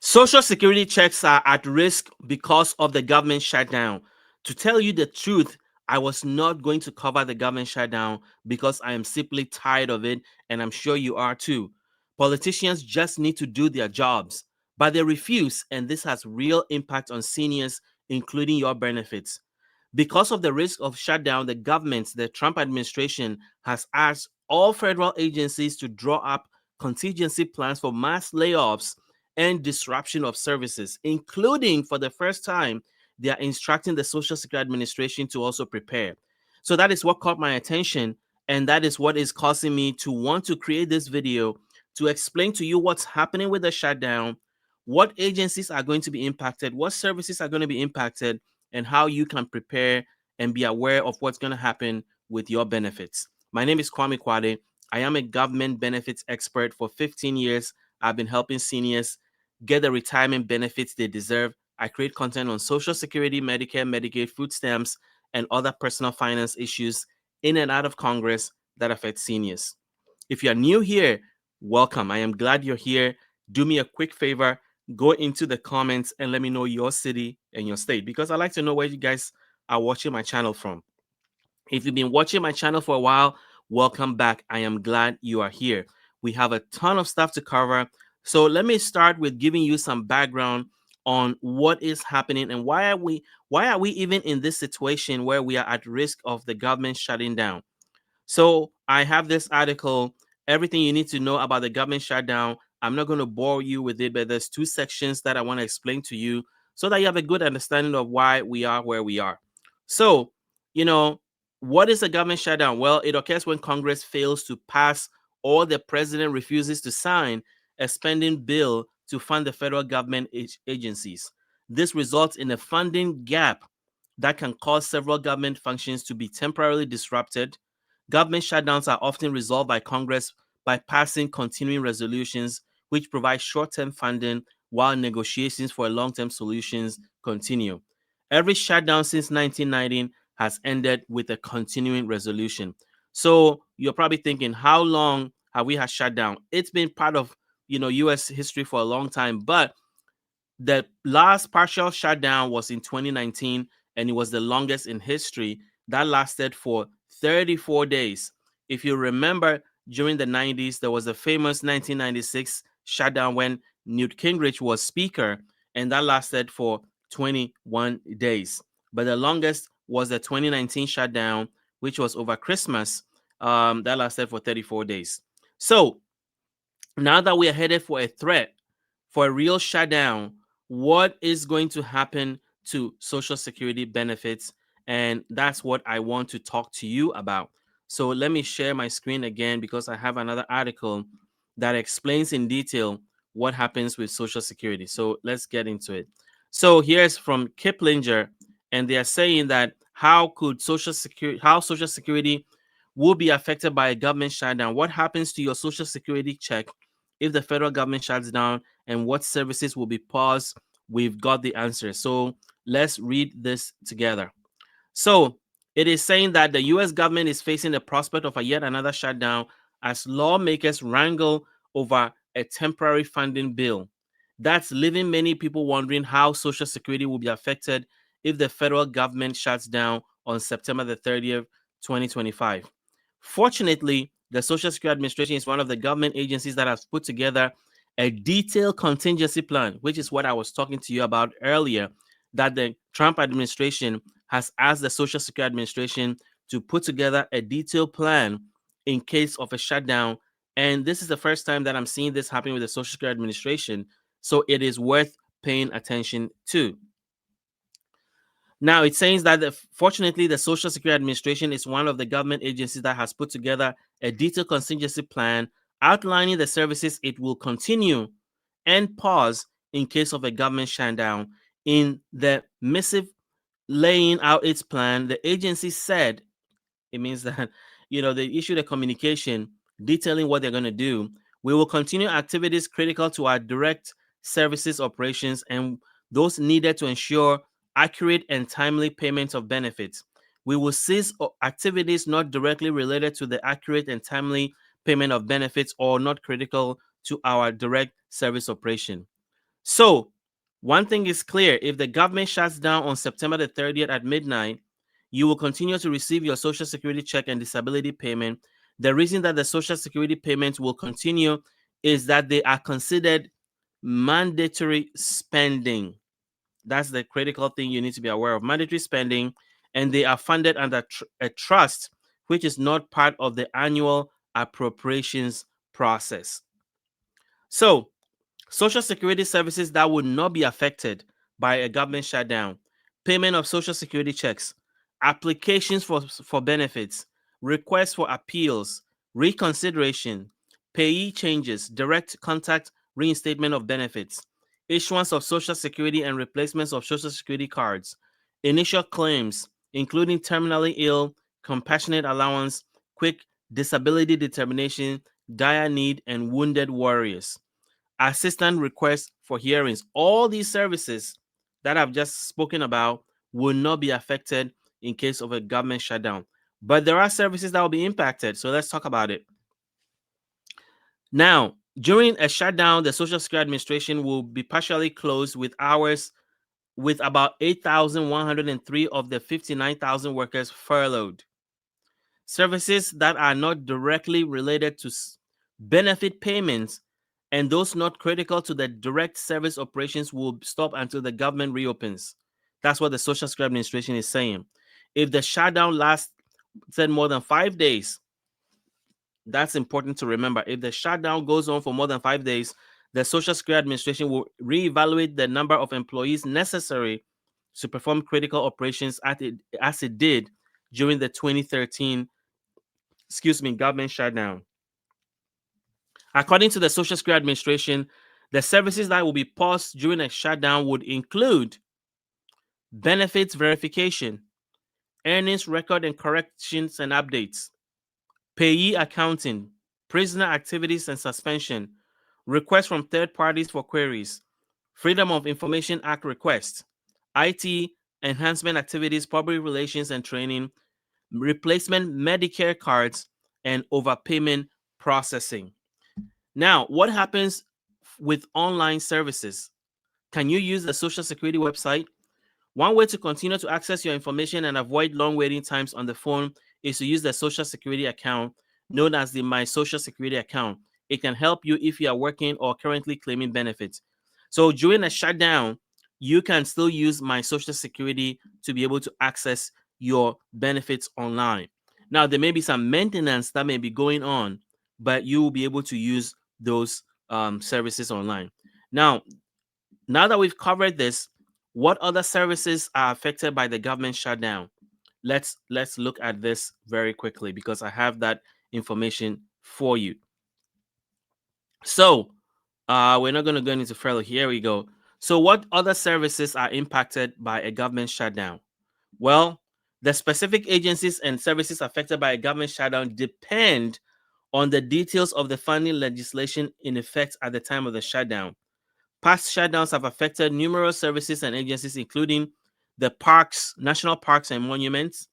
Social security checks are at risk because of the government shutdown. To tell you the truth, I was not going to cover the government shutdown because I am simply tired of it, and I'm sure you are too. Politicians just need to do their jobs, but they refuse, and this has real impact on seniors, including your benefits. Because of the risk of shutdown, the Trump administration, has asked all federal agencies to draw up contingency plans for mass layoffs and disruption of services, including for the first time, they are instructing the Social Security Administration to also prepare. So that is what caught my attention, and that is what is causing me to want to create this video to explain to you what's happening with the shutdown, what agencies are going to be impacted, what services are going to be impacted, and how you can prepare and be aware of what's going to happen with your benefits. My name is Kwame Kwade. I am a government benefits expert. For 15 years. I've been helping seniors get the retirement benefits they deserve. I create content on Social Security, Medicare, Medicaid, food stamps, and other personal finance issues in and out of Congress that affect seniors. If you're new here, welcome. I am glad you're here. Do me a quick favor, go into the comments and let me know your city and your state, because I like to know where you guys are watching my channel from. If you've been watching my channel for a while, welcome back. I am glad you are here. We have a ton of stuff to cover. So let me start with giving you some background on what is happening and why are we even in this situation where we are at risk of the government shutting down. So I have this article, everything you need to know about the government shutdown. I'm not going to bore you with it, but there's two sections that I want to explain to you so that you have a good understanding of why we are where we are. So, you know, what is a government shutdown? Well, it occurs when Congress fails to pass or the president refuses to sign a spending bill to fund the federal government agencies. This results in a funding gap that can cause several government functions to be temporarily disrupted. Government shutdowns are often resolved by Congress by passing continuing resolutions, which provide short term funding while negotiations for long term solutions continue. Every shutdown since 1990 has ended with a continuing resolution. So you're probably thinking, how long have we had shutdown? It's been part of US history for a long time, but the last partial shutdown was in 2019, and it was the longest in history. That lasted for 34 days. If you remember, during the 90s, there was a famous 1996 shutdown when Newt Gingrich was speaker, and that lasted for 21 days. But the longest was the 2019 shutdown, which was over Christmas. That lasted for 34 days. So now that we are headed for a threat, for a real shutdown, what is going to happen to Social Security benefits? And that's what I want to talk to you about. So let me share my screen again because I have another article that explains in detail what happens with Social Security. So let's get into it. So here's from Kiplinger, and they are saying that how Social Security will be affected by a government shutdown. What happens to your Social Security check if the federal government shuts down, and what services will be paused? We've got the answer. So let's read this together. So it is saying that the US government is facing the prospect of a yet another shutdown as lawmakers wrangle over a temporary funding bill. That's leaving many people wondering how Social Security will be affected if the federal government shuts down on September the 30th, 2025. Fortunately, the Social Security Administration is one of the government agencies that has put together a detailed contingency plan, which is what I was talking to you about earlier, that the Trump administration has asked the Social Security Administration to put together a detailed plan in case of a shutdown. And this is the first time that I'm seeing this happen with the Social Security Administration. So it is worth paying attention to. Now, it says that fortunately, the Social Security Administration is one of the government agencies that has put together a detailed contingency plan outlining the services it will continue and pause in case of a government shutdown. In the missive laying out its plan, the agency said, it means that, they issued a communication detailing what they're going to do. We will continue activities critical to our direct services operations and those needed to ensure accurate and timely payment of benefits. We will cease activities not directly related to the accurate and timely payment of benefits or not critical to our direct service operation. So, one thing is clear: if the government shuts down on September the 30th at midnight, you will continue to receive your Social Security check and disability payment. The reason that the Social Security payments will continue is that they are considered mandatory spending. That's the critical thing you need to be aware of: mandatory spending, and they are funded under a trust, which is not part of the annual appropriations process. So, Social Security services that would not be affected by a government shutdown: payment of Social Security checks, applications for benefits, requests for appeals, reconsideration, payee changes, direct contact reinstatement of benefits, issuance of Social Security and replacements of Social Security cards, initial claims, including terminally ill, compassionate allowance, quick disability determination, dire need, and wounded warriors, assistant requests for hearings. All these services that I've just spoken about will not be affected in case of a government shutdown. But there are services that will be impacted. So let's talk about it. Now, during a shutdown, the Social Security Administration will be partially closed with hours, with about 8,103 of the 59,000 workers furloughed. Services that are not directly related to benefit payments and those not critical to the direct service operations will stop until the government reopens. That's what the Social Security Administration is saying. If the shutdown lasts, said, more than 5 days, that's important to remember. If the shutdown goes on for more than 5 days, the Social Security Administration will reevaluate the number of employees necessary to perform critical operations as it did during the 2013 government shutdown. According to the Social Security Administration, the services that will be paused during a shutdown would include benefits verification, earnings record and corrections and updates, payee accounting, prisoner activities and suspension, requests from third parties for queries, Freedom of Information Act requests, IT enhancement activities, public relations and training, replacement Medicare cards, and overpayment processing. Now, what happens with online services? Can you use the Social Security website? One way to continue to access your information and avoid long waiting times on the phone is to use the Social Security account known as the My Social Security account. It can help you if you are working or currently claiming benefits. So during a shutdown, you can still use My Social Security to be able to access your benefits online. Now, there may be some maintenance that may be going on, but you will be able to use those services online. Now that we've covered this, what other services are affected by the government shutdown? Let's look at this very quickly because I have that information for you. So we're not going to go into further. Here we go. So what other services are impacted by a government shutdown? Well, the specific agencies and services affected by a government shutdown depend on the details of the funding legislation in effect at the time of the shutdown. Past shutdowns have affected numerous services and agencies, including the parks, national parks and monuments,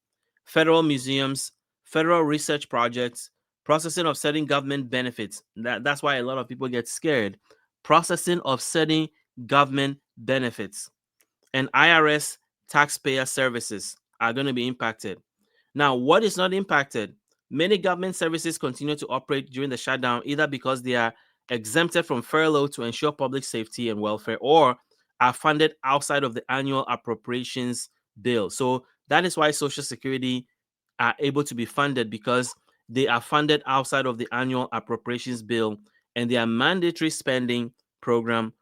federal museums, federal research projects, processing of certain government benefits. That's why a lot of people get scared. Processing of certain government benefits and IRS taxpayer services are going to be impacted. Now, what is not impacted? Many government services continue to operate during the shutdown either because they are exempted from furlough to ensure public safety and welfare or are funded outside of the annual appropriations bill. So that is why Social Security are able to be funded, because they are funded outside of the annual appropriations bill and they are mandatory spending program,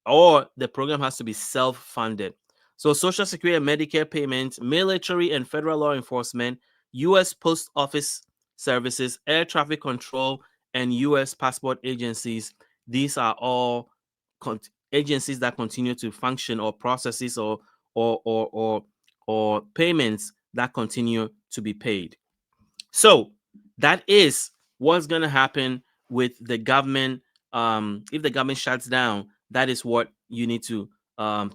or the program has to be self-funded. So Social Security and Medicare payments, military and federal law enforcement, U.S. Post Office services, air traffic control, and U.S. passport agencies. These are all agencies that continue to function, or processes, or or or or payments that continue to be paid. So that is what's going to happen with the government. If the government shuts down, that is what you need to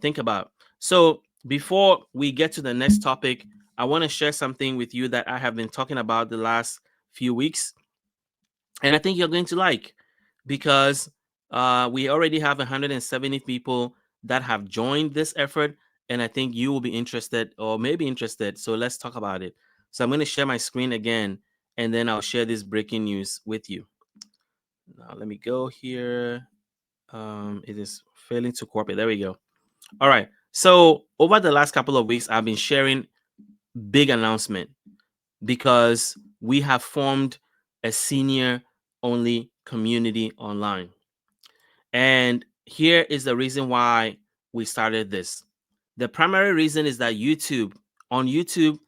think about. So before we get to the next topic, I want to share something with you that I have been talking about the last few weeks, and I think you're going to like, because We already have 170 people that have joined this effort, and I think you will be interested or maybe interested. So let's talk about it. So I'm going to share my screen again, and then I'll share this breaking news with you. Now, let me go here. It is failing to cooperate. There we go. All right. So over the last couple of weeks, I've been sharing big announcement because we have formed a senior only community online. And here is the reason why we started this. The primary reason is that on YouTube,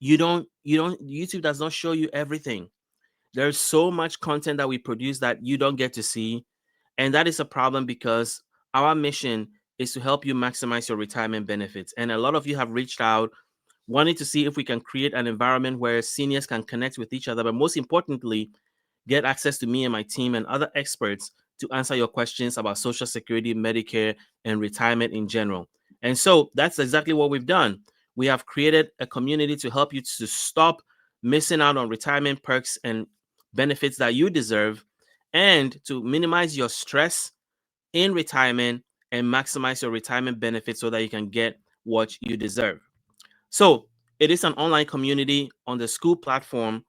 YouTube does not show you everything. There's so much content that we produce that you don't get to see. And that is a problem because our mission is to help you maximize your retirement benefits. And a lot of you have reached out wanting to see if we can create an environment where seniors can connect with each other, but most importantly, get access to me and my team and other experts to answer your questions about Social Security, Medicare, and retirement in general. And so that's exactly what we've done. We have created a community to help you to stop missing out on retirement perks and benefits that you deserve and to minimize your stress in retirement and maximize your retirement benefits so that you can get what you deserve. So it is an online community on the school platform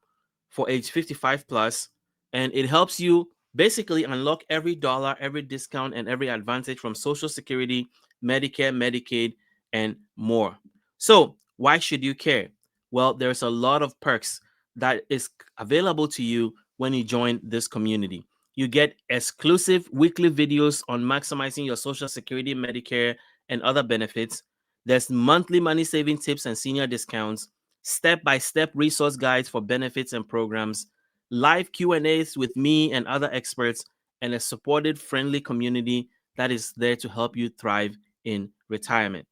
for age 55 plus, and it helps you basically unlock every dollar, every discount, and every advantage from Social Security, Medicare, Medicaid, and more. So why should you care? Well, there's a lot of perks that is available to you when you join this community. You get exclusive weekly videos on maximizing your Social Security, Medicare, and other benefits. There's monthly money saving tips and senior discounts, step-by-step resource guides for benefits and programs, live Q&As with me and other experts, and a supported, friendly community that is there to help you thrive in retirement.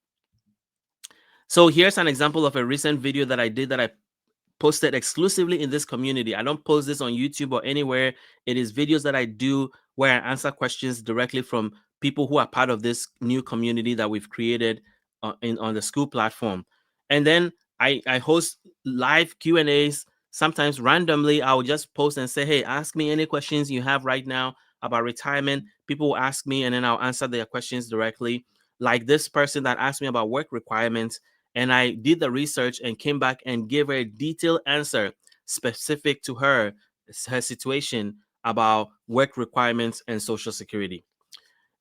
So here's an example of a recent video that I did that I posted exclusively in this community. I don't post this on YouTube or anywhere. It is videos that I do where I answer questions directly from people who are part of this new community that we've created on the school platform. And then I host live Q&As. Sometimes randomly, I'll just post and say, hey, ask me any questions you have right now about retirement. People will ask me and then I'll answer their questions directly. Like this person that asked me about work requirements, and I did the research and came back and gave her a detailed answer specific to her situation about work requirements and Social Security.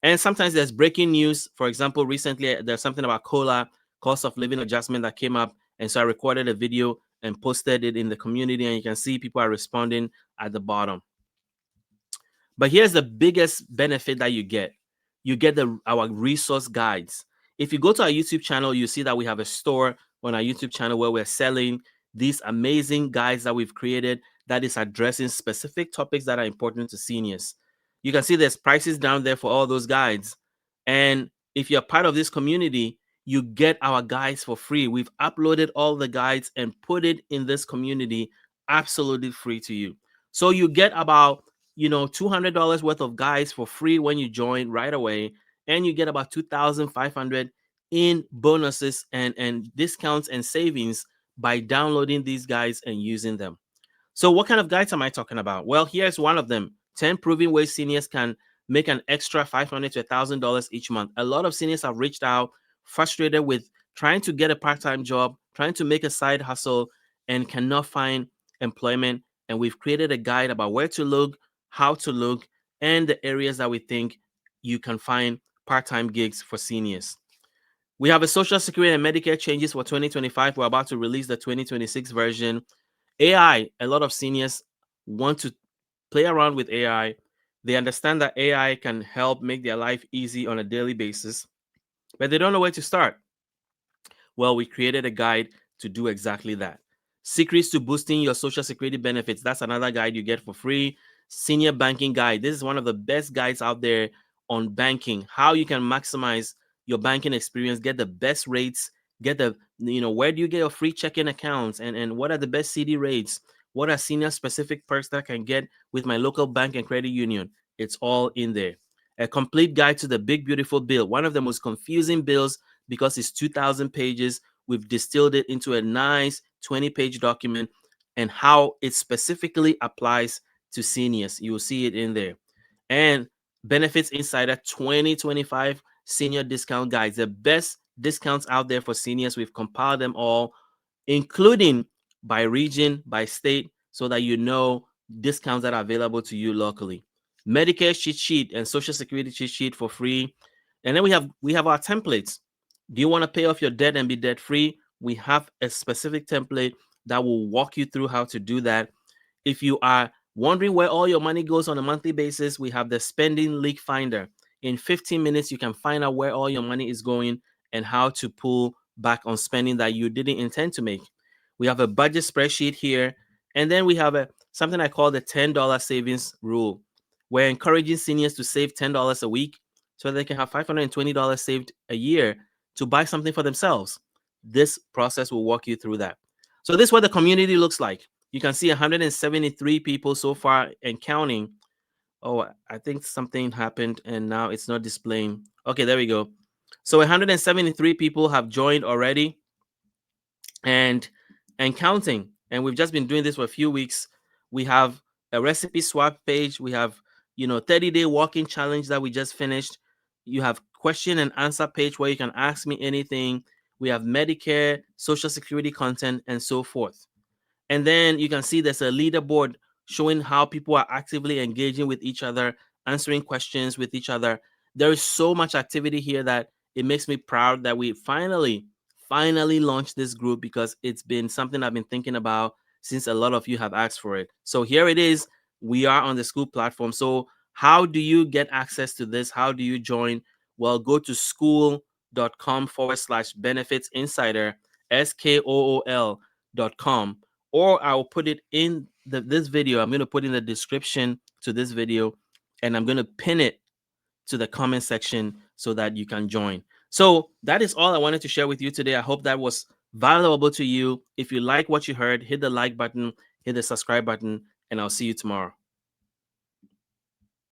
And sometimes there's breaking news. For example, recently there's something about COLA, cost of living adjustment, that came up. And so I recorded a video and posted it in the community, and you can see people are responding at the bottom. But here's the biggest benefit that you get. You get our resource guides. If you go to our YouTube channel, you see that we have a store on our YouTube channel where we're selling these amazing guides that we've created that is addressing specific topics that are important to seniors. You can see there's prices down there for all those guides. And if you're part of this community, you get our guides for free. We've uploaded all the guides and put it in this community absolutely free to you. So you get about $200 worth of guides for free when you join right away, and you get about 2,500 in bonuses and discounts and savings by downloading these guides and using them. So what kind of guides am I talking about? Well, here's one of them: 10 proven ways seniors can make an extra $500 to $1,000 each month. A lot of seniors have reached out frustrated with trying to get a part-time job, trying to make a side hustle, and cannot find employment. And we've created a guide about where to look, how to look, and the areas that we think you can find part-time gigs for seniors. We have a Social Security and Medicare changes for 2025. We're about to release the 2026 version. AI, a lot of seniors want to play around with AI. They understand that AI can help make their life easy on a daily basis, but they don't know where to start. Well, we created a guide to do exactly that. Secrets to boosting your Social Security benefits. That's another guide you get for free. Senior banking guide. This is one of the best guides out there on banking, how you can maximize your banking experience, get the best rates, get where do you get your free checking accounts, and what are the best CD rates? What are senior specific perks that I can get with my local bank and credit union? It's all in there. A complete guide to the big, beautiful bill, one of the most confusing bills because it's 2,000 pages. We've distilled it into a nice 20-page document and how it specifically applies to seniors. You will see it in there. And Benefits Insider 2025 senior discount guides, the best discounts out there for seniors. We've compiled them all, including by region, by state, so that you know discounts that are available to you locally. Medicare cheat sheet and Social Security cheat sheet for free. And then we have our templates. Do you want to pay off your debt and be debt free? We have a specific template that will walk you through how to do that. If you are wondering where all your money goes on a monthly basis, we have the spending leak finder. In 15 minutes, you can find out where all your money is going and how to pull back on spending that you didn't intend to make. We have a budget spreadsheet here. And then we have something I call the $10 savings rule. We're encouraging seniors to save $10 a week so they can have $520 saved a year to buy something for themselves. This process will walk you through that. So this is what the community looks like. You can see 173 people so far and counting. Oh, I think something happened and now it's not displaying. Okay, there we go. So 173 people have joined already and counting. And we've just been doing this for a few weeks. We have a recipe swap page. We have, 30-day walking challenge that we just finished. You have question and answer page where you can ask me anything. We have Medicare, Social Security content, and so forth. And then you can see there's a leaderboard showing how people are actively engaging with each other, answering questions with each other. There is so much activity here that it makes me proud that we finally launched this group, because it's been something I've been thinking about since a lot of you have asked for it. So here it is. We are on the school platform. So how do you get access to this? How do you join? Well, go to school.com/benefits insider, SKOOL.com, or I'll put it in this video. I'm going to put in the description to this video, and I'm going to pin it to the comment section so that you can join. So that is all I wanted to share with you today. I hope that was valuable to you. If you like what you heard, hit the like button, hit the subscribe button, and I'll see you tomorrow.